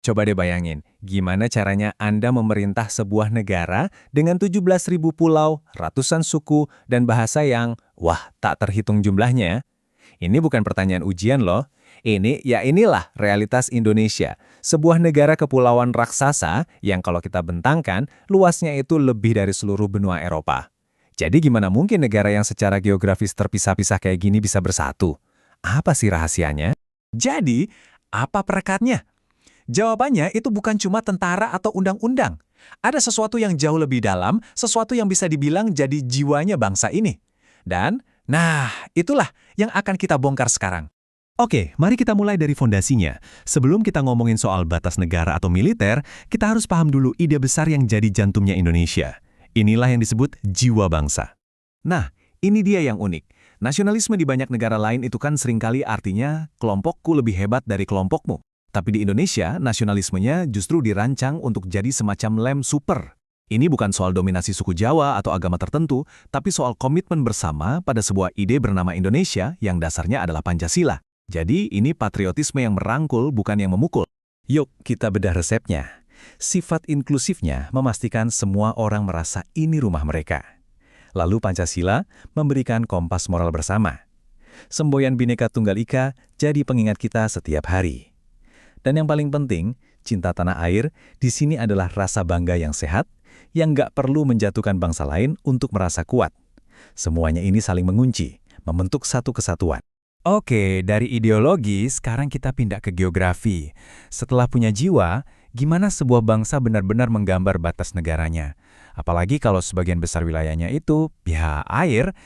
Coba deh bayangin, gimana caranya Anda memerintah sebuah negara dengan 17.000 pulau, ratusan suku, dan bahasa yang, wah, tak terhitung jumlahnya. Ini bukan pertanyaan ujian loh. Inilah realitas Indonesia. Sebuah negara kepulauan raksasa yang kalau kita bentangkan, luasnya itu lebih dari seluruh benua Eropa. Jadi gimana mungkin negara yang secara geografis terpisah-pisah kayak gini bisa bersatu? Apa sih rahasianya? Jadi, apa perekatnya? Jawabannya itu bukan cuma tentara atau undang-undang. Ada sesuatu yang jauh lebih dalam, sesuatu yang bisa dibilang jadi jiwanya bangsa ini. Dan, itulah yang akan kita bongkar sekarang. Oke, mari kita mulai dari fondasinya. Sebelum kita ngomongin soal batas negara atau militer, kita harus paham dulu ide besar yang jadi jantungnya Indonesia. Inilah yang disebut jiwa bangsa. Nah, ini dia yang unik. Nasionalisme di banyak negara lain itu kan seringkali artinya kelompokku lebih hebat dari kelompokmu. Tapi di Indonesia, nasionalismenya justru dirancang untuk jadi semacam lem super. Ini bukan soal dominasi suku Jawa atau agama tertentu, tapi soal komitmen bersama pada sebuah ide bernama Indonesia yang dasarnya adalah Pancasila. Jadi, ini patriotisme yang merangkul, bukan yang memukul. Yuk, kita bedah resepnya. Sifat inklusifnya memastikan semua orang merasa ini rumah mereka. Lalu Pancasila memberikan kompas moral bersama. Semboyan Bhinneka Tunggal Ika jadi pengingat kita setiap hari. Dan yang paling penting, cinta tanah air di sini adalah rasa bangga yang sehat, yang nggak perlu menjatuhkan bangsa lain untuk merasa kuat. Semuanya ini saling mengunci, membentuk satu kesatuan. Oke, dari ideologi sekarang kita pindah ke geografi. Setelah punya jiwa, gimana sebuah bangsa benar-benar menggambar batas negaranya? Apalagi kalau sebagian besar wilayahnya itu, ya air,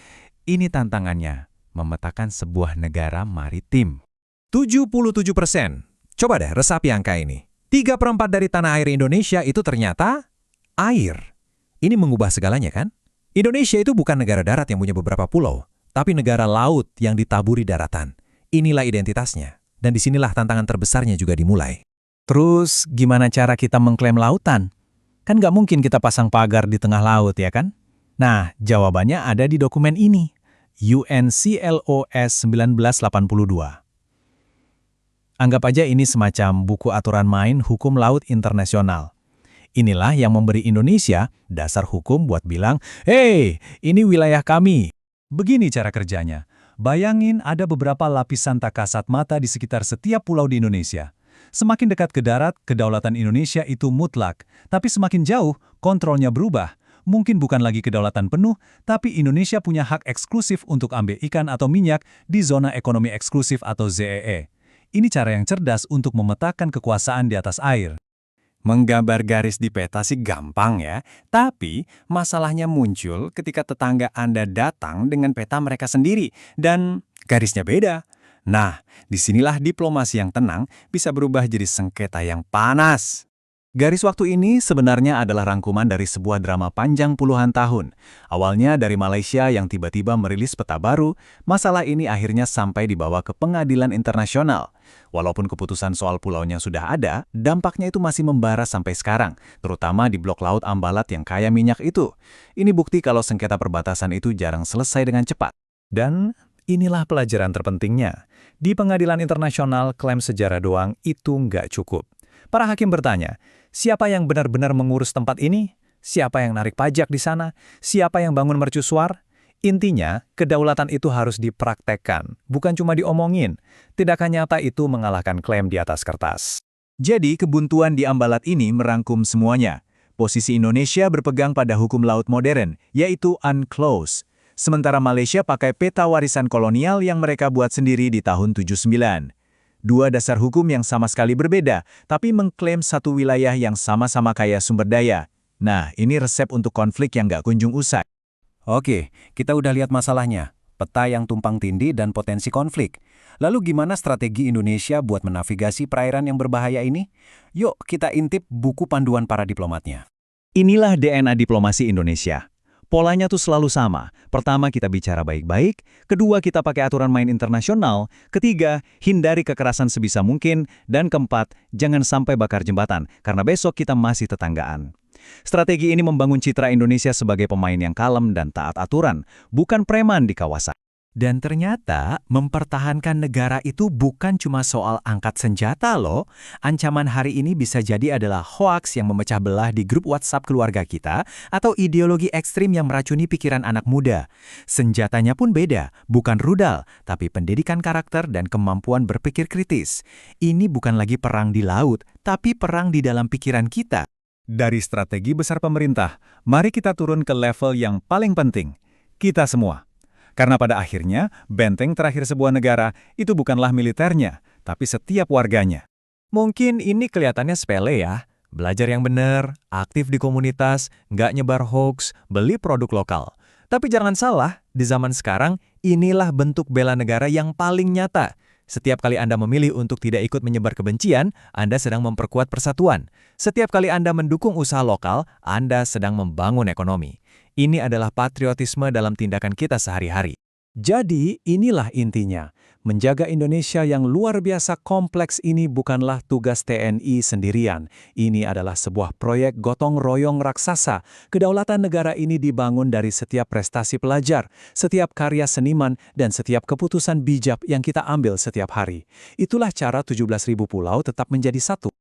ini tantangannya, memetakan sebuah negara maritim. 77%. Coba deh resapi angka ini. 3/4 dari tanah air Indonesia itu ternyata air. Ini mengubah segalanya kan? Indonesia itu bukan negara darat yang punya beberapa pulau, tapi negara laut yang ditaburi daratan. Inilah identitasnya. Dan disinilah tantangan terbesarnya juga dimulai. Terus gimana cara kita mengklaim lautan? Kan nggak mungkin kita pasang pagar di tengah laut ya kan? Nah, jawabannya ada di dokumen ini. UNCLOS 1982. Anggap aja ini semacam buku aturan main hukum laut internasional. Inilah yang memberi Indonesia dasar hukum buat bilang, "Hei, ini wilayah kami." Begini cara kerjanya. Bayangin ada beberapa lapisan tak kasat mata di sekitar setiap pulau di Indonesia. Semakin dekat ke darat, kedaulatan Indonesia itu mutlak. Tapi semakin jauh, kontrolnya berubah. Mungkin bukan lagi kedaulatan penuh, tapi Indonesia punya hak eksklusif untuk ambil ikan atau minyak di zona ekonomi eksklusif atau ZEE. Ini cara yang cerdas untuk memetakan kekuasaan di atas air. Menggambar garis di peta sih gampang ya, tapi masalahnya muncul ketika tetangga Anda datang dengan peta mereka sendiri dan garisnya beda. Nah, disinilah diplomasi yang tenang bisa berubah jadi sengketa yang panas. Garis waktu ini sebenarnya adalah rangkuman dari sebuah drama panjang puluhan tahun. Awalnya dari Malaysia yang tiba-tiba merilis peta baru, masalah ini akhirnya sampai dibawa ke pengadilan internasional. Walaupun keputusan soal pulaunya sudah ada, dampaknya itu masih membara sampai sekarang, terutama di blok laut Ambalat yang kaya minyak itu. Ini bukti kalau sengketa perbatasan itu jarang selesai dengan cepat. Dan inilah pelajaran terpentingnya. Di pengadilan internasional, klaim sejarah doang itu nggak cukup. Para hakim bertanya, siapa yang benar-benar mengurus tempat ini? Siapa yang narik pajak di sana? Siapa yang bangun mercusuar? Intinya, kedaulatan itu harus dipraktekkan, bukan cuma diomongin. Tindakan nyata itu mengalahkan klaim di atas kertas. Jadi, kebuntuan di Ambalat ini merangkum semuanya. Posisi Indonesia berpegang pada hukum laut modern, yaitu UNCLOS. Sementara Malaysia pakai peta warisan kolonial yang mereka buat sendiri di tahun 79. Dua dasar hukum yang sama sekali berbeda, tapi mengklaim satu wilayah yang sama-sama kaya sumber daya. Nah, ini resep untuk konflik yang nggak kunjung usai. Oke, kita udah lihat masalahnya, peta yang tumpang tindih dan potensi konflik. Lalu gimana strategi Indonesia buat menavigasi perairan yang berbahaya ini? Yuk kita intip buku panduan para diplomatnya. Inilah DNA diplomasi Indonesia. Polanya tuh selalu sama. Pertama, kita bicara baik-baik. Kedua, kita pakai aturan main internasional. Ketiga, hindari kekerasan sebisa mungkin. Dan keempat, jangan sampai bakar jembatan, karena besok kita masih tetanggaan. Strategi ini membangun citra Indonesia sebagai pemain yang kalem dan taat aturan, bukan preman di kawasan. Dan ternyata, mempertahankan negara itu bukan cuma soal angkat senjata loh. Ancaman hari ini bisa jadi adalah hoaks yang memecah belah di grup WhatsApp keluarga kita, atau ideologi ekstrim yang meracuni pikiran anak muda. Senjatanya pun beda, bukan rudal, tapi pendidikan karakter dan kemampuan berpikir kritis. Ini bukan lagi perang di laut, tapi perang di dalam pikiran kita. Dari strategi besar pemerintah, mari kita turun ke level yang paling penting. Kita semua. Karena pada akhirnya, benteng terakhir sebuah negara itu bukanlah militernya, tapi setiap warganya. Mungkin ini kelihatannya sepele ya. Belajar yang benar, aktif di komunitas, nggak nyebar hoax, beli produk lokal. Tapi jangan salah, di zaman sekarang, inilah bentuk bela negara yang paling nyata. Setiap kali Anda memilih untuk tidak ikut menyebar kebencian, Anda sedang memperkuat persatuan. Setiap kali Anda mendukung usaha lokal, Anda sedang membangun ekonomi. Ini adalah patriotisme dalam tindakan kita sehari-hari. Jadi, inilah intinya. Menjaga Indonesia yang luar biasa kompleks ini bukanlah tugas TNI sendirian. Ini adalah sebuah proyek gotong royong raksasa. Kedaulatan negara ini dibangun dari setiap prestasi pelajar, setiap karya seniman, dan setiap keputusan bijak yang kita ambil setiap hari. Itulah cara 17.000 pulau tetap menjadi satu.